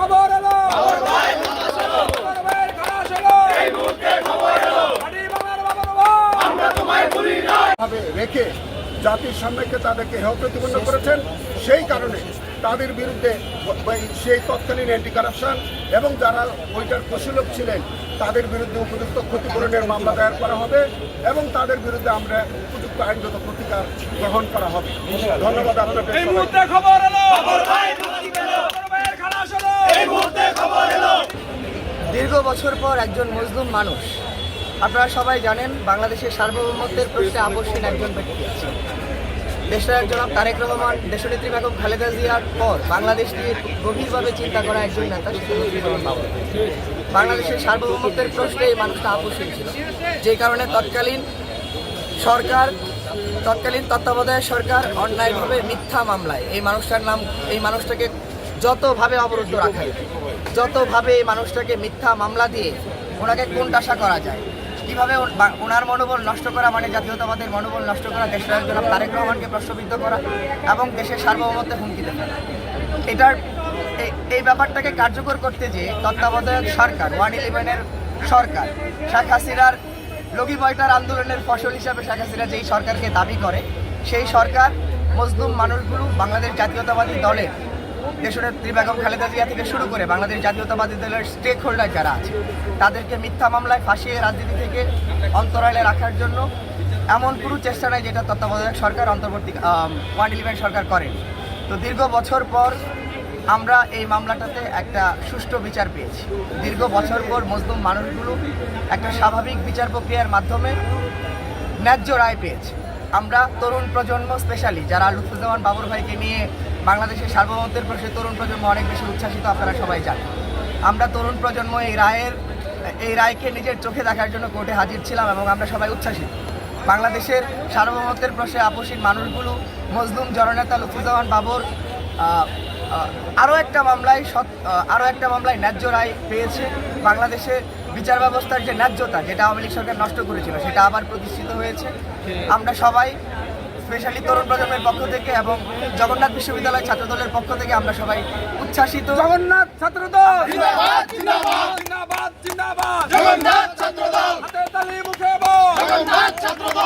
খবর এলো, রেখে জাতির সামনেকে তাদেরকে হেয় প্রতিপন্ন করেছেন। সেই কারণে তাদের বিরুদ্ধে সেই তৎকালীন অ্যান্টি কারাপশন এবং যারা ওইটার প্রশীলক ছিলেন তাদের বিরুদ্ধে উপযুক্ত ক্ষতিপূরণের মামলা দায়ের করা হবে এবং তাদের বিরুদ্ধে আমরা উপযুক্ত আইনগত প্রতিকার গ্রহণ করা হবে। ধন্যবাদ আপনাদের। এই মুহূর্তে খবর এলো, দীর্ঘ বছর পর একজন মজলুম মানুষ, আপনারা সবাই জানেন বাংলাদেশের সার্বভৌমত্বের প্রশ্নে আপোষহীন একজন ব্যক্তি আছে। দেশনায়ক জনাব তারেক রহমান, দেশনেত্রী বেগম খালেদা জিয়ার পর বাংলাদেশ নিয়ে গভীরভাবে চিন্তা করা একজন নেতা মুজিবুর বাবু। বাংলাদেশের সার্বভৌমত্বের প্রশ্নে এই মানুষটা আপোষহীন ছিল, যে কারণে তৎকালীন তত্ত্বাবধায়ক সরকার অন্যায়ভাবে মিথ্যা মামলায় এই মানুষটাকে যতভাবে অবরুদ্ধ রাখা যায়, যতভাবে এই মানুষটাকে মিথ্যা মামলা দিয়ে ওনাকে কোণঠাসা করা যায়, কীভাবে ওনার মনোবল নষ্ট করা মানে জাতীয়তাবাদের মনোবল নষ্ট করা, দেশনায়ক জনাব তারেক রহমানকে প্রশ্নবিদ্ধ করা এবং দেশের সার্বভৌমত্বে হুমকি দেওয়া। এই ব্যাপারটাকে কার্যকর করতে যে তত্ত্বাবধায়ক সরকার 111-এর সরকার, শেখ হাসিনার লগি বয়টার আন্দোলনের ফসল হিসাবে শেখ হাসিনা যেই সরকারকে দাবি করে, সেই সরকার মজলুম মানুষগুলো বাংলাদেশ জাতীয়তাবাদী দলের দেশনেত্রী বেগম খালেদা জিয়া থেকে শুরু করে বাংলাদেশ জাতীয়তাবাদী দলের স্টেক হোল্ডার যারা আছে তাদেরকে মিথ্যা মামলায় ফাঁসিয়ে রাজনীতি থেকে অন্তরালে রাখার জন্য এমন কোনো চেষ্টা নাই যেটা তত্ত্বাবধায়ক সরকার অন্তর্বর্তী 111 সরকার করেন। তো দীর্ঘ বছর পর আমরা এই মামলাটাতে একটা সুষ্ঠু বিচার পেয়েছি। দীর্ঘ বছর পর মজলুম মানুষগুলো একটা স্বাভাবিক বিচার প্রক্রিয়ার মাধ্যমে ন্যায্য রায় পেয়েছে। আমরা তরুণ প্রজন্ম, স্পেশালি যারা লুৎফুজ্জামান বাবর ভাইকে নিয়ে বাংলাদেশের সার্বভৌমত্বের প্রশ্নে তরুণ প্রজন্ম অনেক বেশি উচ্ছ্বাসিত, আপনারা সবাই জানেন। আমরা তরুণ প্রজন্ম এই রায়কে নিজের চোখে দেখার জন্য কোর্টে হাজির ছিলাম এবং আমরা সবাই উচ্ছ্বাসিত। বাংলাদেশের সার্বভৌমত্বের প্রশ্নে আপোষহীন মানুষগুলো মজলুম জননেতা লুৎফুজ্জামান বাবর আরও একটা মামলায় ন্যায্য রায় পেয়েছে। বাংলাদেশে বিচার ব্যবস্থার যে ন্যায্যতা, যেটা আওয়ামী লীগ সরকার নষ্ট করেছিল, সেটা আবার প্রতিষ্ঠিত হয়েছে। আমরা সবাই, স্পেশালি তরুণ প্রজন্মের পক্ষ থেকে এবং জগন্নাথ বিশ্ববিদ্যালয় ছাত্রদলের পক্ষ থেকে আমরা সবাই উচ্ছ্বাসিত। জগন্নাথ ছাত্রদল জিন্দাবাদ, জিন্দাবাদ, জিন্দাবাদ, জগন্নাথ ছাত্রদল হাতে তালি মুখে বল, জগন্নাথ ছাত্রদল।